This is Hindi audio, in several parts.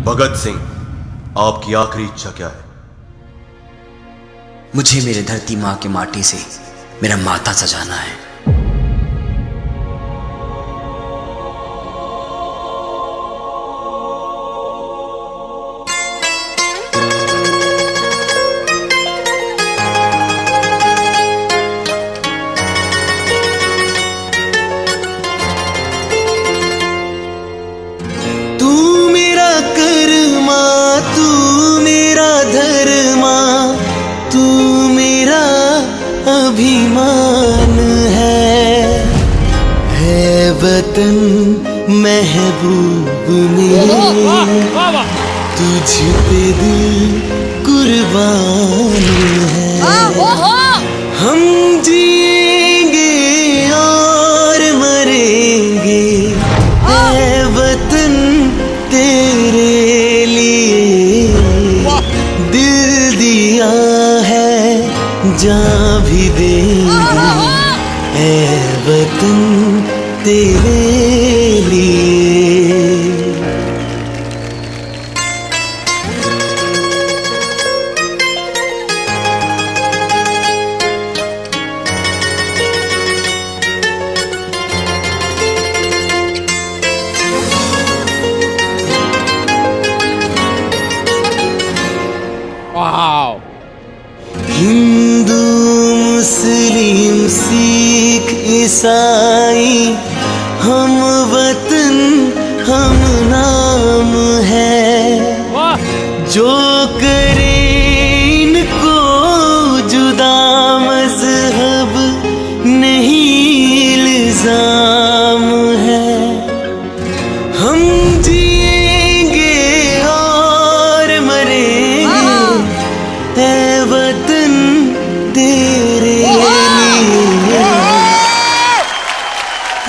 भगत सिंह, आपकी आखिरी इच्छा क्या है? मुझे मेरे धरती माँ के माटी से मेरा माथा सजाना है। अभिमान है वतन महबूब में, तुझ पे दिल कुर्बान है। हम जिएंगे और मरेंगे है वतन तेरे लिए, दिल दिया है जान भी देंगे ऐ वतन तेरे लिए। वाओ! हिंदू मुस्लिम सिख ईसाई हम वतन हम नाम है, जो करे इनको जुदा मजहब नहीं इल्जाम है। हम जिएंगे और मरेंगे है वतन तेरे लिए।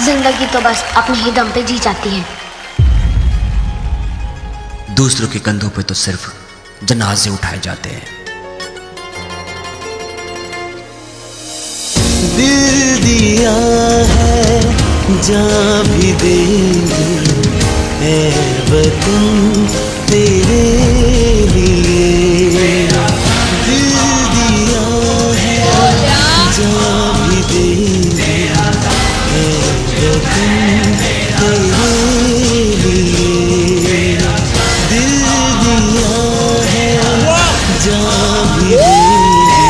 जिंदगी तो बस अपने ही दम पे जी जाती है। दूसरों के कंधों पे तो सिर्फ जनाजे उठाए जाते हैं। दिल दिया है जान भी देंगे है वतन तेरे लिए, दिल दिया है जान भी देंगे है वतन तेरे लिए, दिल दिया है जान भी देंगे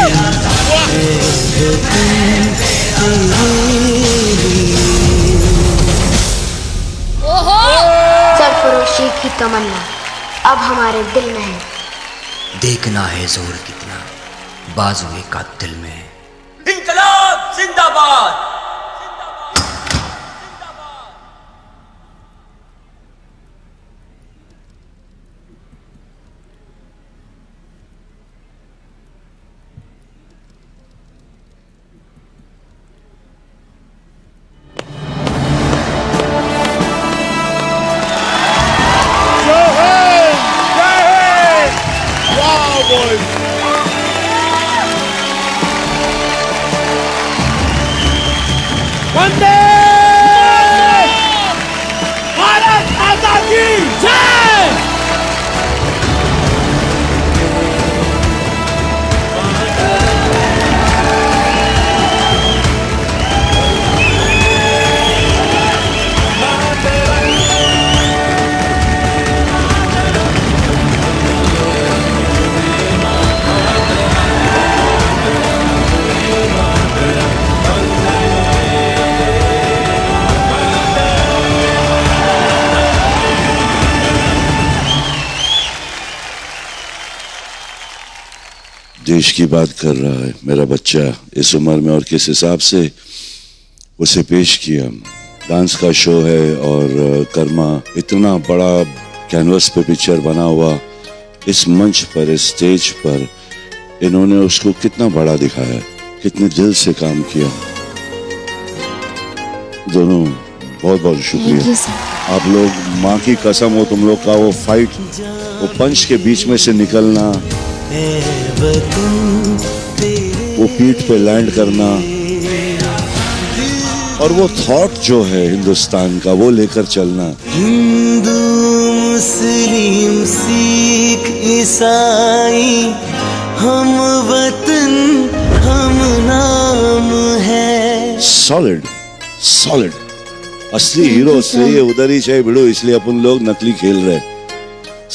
है वतन सरफरोशी की तमन्ना अब हमारे दिल में है। देखना है जोर कितना बाजुए का दिल में है। इंकलाब जिंदाबाद। वंदे भारत माता की जय। देश की बात कर रहा है मेरा बच्चा इस उम्र में, और किस हिसाब से उसे पेश किया। डांस का शो है और कर्मा इतना बड़ा कैनवस पे पिक्चर बना हुआ, इस मंच पर इस स्टेज पर इन्होंने उसको कितना बड़ा दिखाया, कितने दिल से काम किया। दोनों बहुत बहुत शुक्रिया। आप लोग माँ की कसम हो, तुम लोग का वो फाइट, वो पंच के बीच में से निकलना, वो पीठ पे लैंड करना, और वो थॉट जो है हिंदुस्तान का वो लेकर चलना। हिंदू मुस्लिम सिख ईसाई हम वतन हम नाम है। सॉलिड सॉलिड असली हीरो से ये उधर ही चाहे भिड़ो, इसलिए अपन लोग नकली खेल रहे,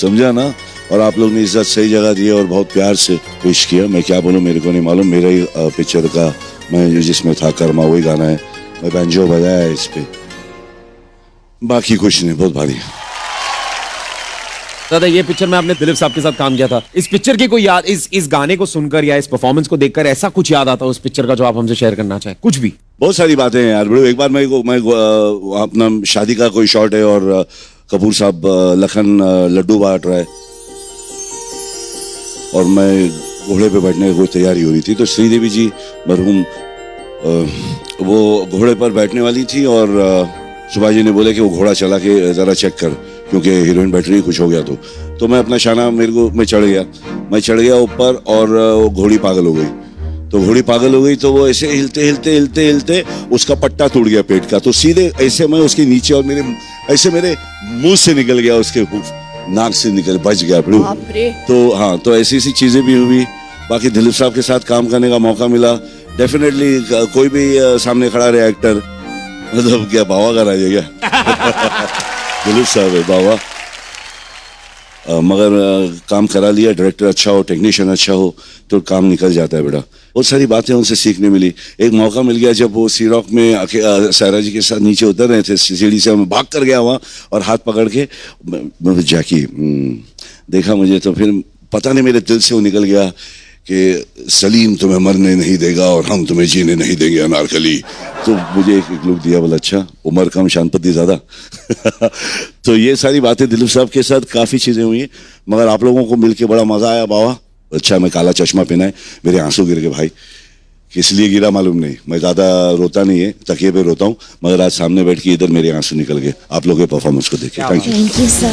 समझा ना। और आप लोग ने इज्जत सही जगह दी और बहुत प्यार से पेश किया। मैं क्या बोलूं, मेरे को नहीं मालूम। मेरा ही पिक्चर का मैं जिसमें था कर्मा, वही गाना है, मैं बैंजो बजाया है इस पे, बाकी कुछ नहीं। बहुत भारी। दादा ये पिक्चर में आपने दिलीप साहब के साथ काम किया था, इस पिक्चर की कोई याद, इस गाने को सुनकर या इस परफॉर्मेंस को देखकर ऐसा कुछ याद आता उस पिक्चर का जो आप हमसे शेयर करना चाहें? कुछ भी। बहुत सारी बातें हैं यार बड़ो। एक बार मैं अपना शादी का कोई शॉट है और कपूर साहब लखन लड्डू बांट रहा है और मैं घोड़े पे बैठने की कोई तैयारी हो रही थी, तो श्रीदेवी जी मरहूम वो घोड़े पर बैठने वाली थी और सुभाष जी ने बोले कि वो घोड़ा चला के जरा चेक कर, क्योंकि हीरोइन बैठ रही, कुछ हो गया तो मैं अपना शाना मैं चढ़ गया ऊपर और वो घोड़ी पागल हो गई। तो घोड़ी पागल हो गई तो वो ऐसे हिलते उसका पट्टा टूट गया पेट का, तो सीधे ऐसे मैं उसके नीचे और मेरे मुंह से निकल गया, उसके नाक से बच गया। तो हाँ, तो ऐसी चीजें भी हुई। बाकी दिलीप साहब के साथ काम करने का मौका मिला। डेफिनेटली कोई भी सामने खड़ा रहे एक्टर, मतलब क्या बावा का राज है क्या? दिलीप साहब है बावा। मगर काम करा लिया, डायरेक्टर अच्छा हो, टेक्नीशियन अच्छा हो तो काम निकल जाता है बेटा। बहुत सारी बातें उनसे सीखने मिली। एक मौका मिल गया जब वो सी रॉक में सायरा जी के साथ नीचे उतर रहे थे सीढ़ी से, मैं भाग कर गया वहाँ और हाथ पकड़ के जैकी देखा मुझे, तो फिर पता नहीं मेरे दिल से वो निकल गया कि सलीम तुम्हें मरने नहीं देगा और हम तुम्हें जीने नहीं देंगे अनारकली। तो मुझे एक लुक दिया, बोला अच्छा उम्र कम शांति ज्यादा। तो ये सारी बातें दिलीप साहब के साथ काफी चीजें हुई, मगर आप लोगों को मिलके बड़ा मजा आया बाबा। अच्छा मैं काला चश्मा पहना है, मेरे आंसू गिर गए भाई। किस लिए गिरा मालूम नहीं, मैं ज्यादा रोता नहीं है, तकिए पे रोता हूँ, मगर आज सामने बैठ के इधर मेरे आंसू निकल गए आप लोगों के परफॉर्मेंस को देख के। Thank you. Thank you sir.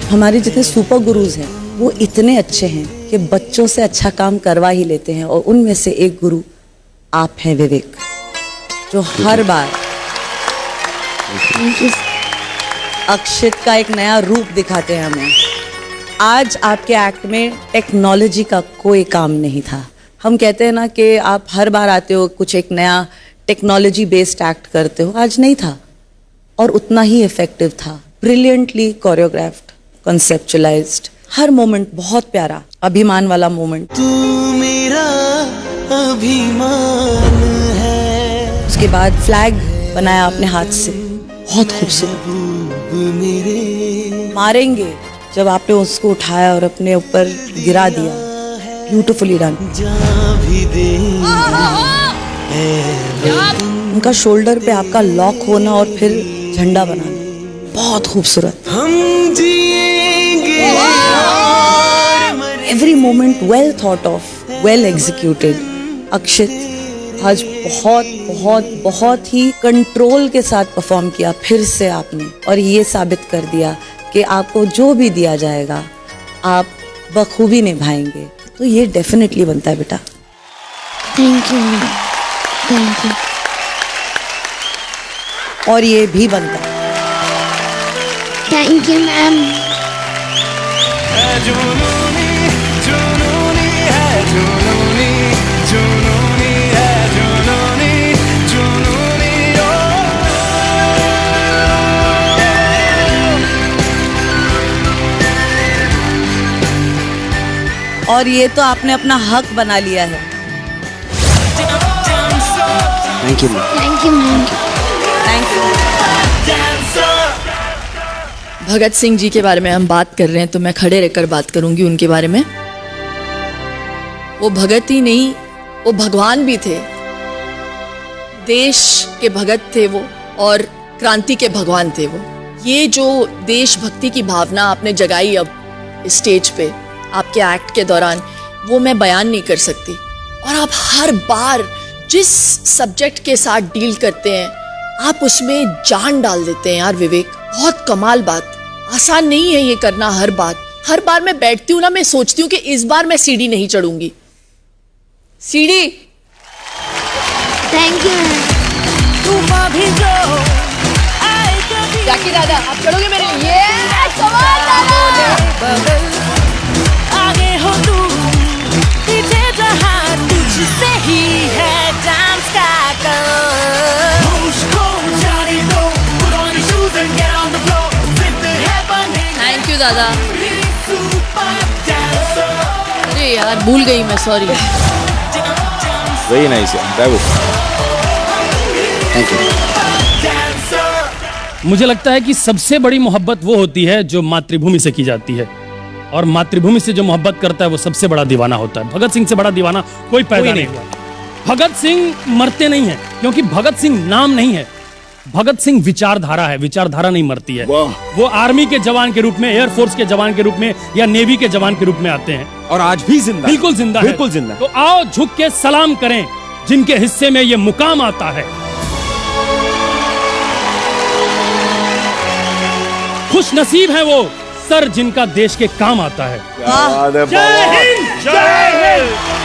हमारे जितने सुपर गुरुज हैं वो इतने अच्छे हैं कि बच्चों से अच्छा काम करवा ही लेते हैं, और उनमें से एक गुरु आप हैं विवेक, जो हर बार अक्षित का एक नया रूप दिखाते हैं हमें। आज आपके एक्ट में टेक्नोलॉजी का कोई काम नहीं था। हम कहते हैं ना कि आप हर बार आते हो कुछ एक नया टेक्नोलॉजी बेस्ड एक्ट करते हो, आज नहीं था और उतना ही इफेक्टिव था। ब्रिलियंटली कोरियोग्राफ्ड, कंसेप्चुलाइज्ड, हर मोमेंट बहुत प्यारा, अभिमान वाला मोमेंट। तू मेरा अभिमान है। उसके बाद फ्लैग बनाया अपने हाथ से, बहुत खूबसूरत। मारेंगे जब आपने उसको उठाया और अपने ऊपर गिरा दिया, ब्यूटिफुली डन। उनका शोल्डर पे आपका लॉक होना और फिर झंडा बनाना, बहुत खूबसूरत। हम जिएंगे every moment well thought of, well executed. अक्षित आज बहुत बहुत बहुत ही कंट्रोल के साथ परफॉर्म किया फिर से आपने, और ये साबित कर दिया कि आपको जो भी दिया जाएगा आप बखूबी निभाएंगे। तो ये डेफिनेटली बनता है बेटा। Thank you ma'am, thank you. और ये भी बनता है। Thank you ma'am. और ये तो आपने अपना हक बना लिया है। Thank you ma'am. Thank you ma'am. Thank you. Bhagat Singh ji के बारे में हम बात कर रहे हैं तो मैं खड़े रहकर बात करूंगी उनके बारे में। वो भगत ही नहीं, वो भगवान भी थे। देश के भगत थे वो और क्रांति के भगवान थे वो। ये जो देशभक्ति की भावना आपने जगाई अब स्टेज पे आपके एक्ट के दौरान, वो मैं बयान नहीं कर सकती। और आप हर बार जिस सब्जेक्ट के साथ डील करते हैं आप उसमें जान डाल देते हैं यार विवेक। बहुत कमाल बात, आसान नहीं है ये करना। हर बार मैं बैठती हूँ ना, मैं सोचती हूँ कि इस बार मैं सीढ़ी नहीं चढ़ूंगी। सीढ़ी। Thank you ma'am. तूफान भी जो आए कभी जाकी दादा आप चढ़ोगे मेरे लिए कमाल दादा बगल आगे हो तू पीछे जहाँ तुझसे ही है डांस का कल मुझको जाने दो put on your shoes and get on the floor with the happening thank you दादा super dancer अरे यार भूल गई मैं sorry very nice thank you. मुझे लगता है कि सबसे बड़ी मोहब्बत वो होती है जो मातृभूमि से की जाती है और मातृभूमि से जो मोहब्बत करता है वो सबसे बड़ा दीवाना होता है। भगत सिंह से बड़ा दीवाना कोई पैदा नहीं हुआ। भगत सिंह मरते नहीं है क्योंकि भगत सिंह नाम नहीं है, भगत सिंह विचारधारा है। विचारधारा नहीं मरती है। वो आर्मी के जवान के रूप में, एयरफोर्स के जवान के रूप में या नेवी के जवान के रूप में आते हैं और आज भी जिंदा, बिल्कुल जिंदा है। बिल्कुल जिंदा। तो आओ झुक के सलाम करें जिनके हिस्से में ये मुकाम आता है। खुश नसीब है वो सर जिनका देश के काम आता है। वाह जय हिंद, जय हिंद।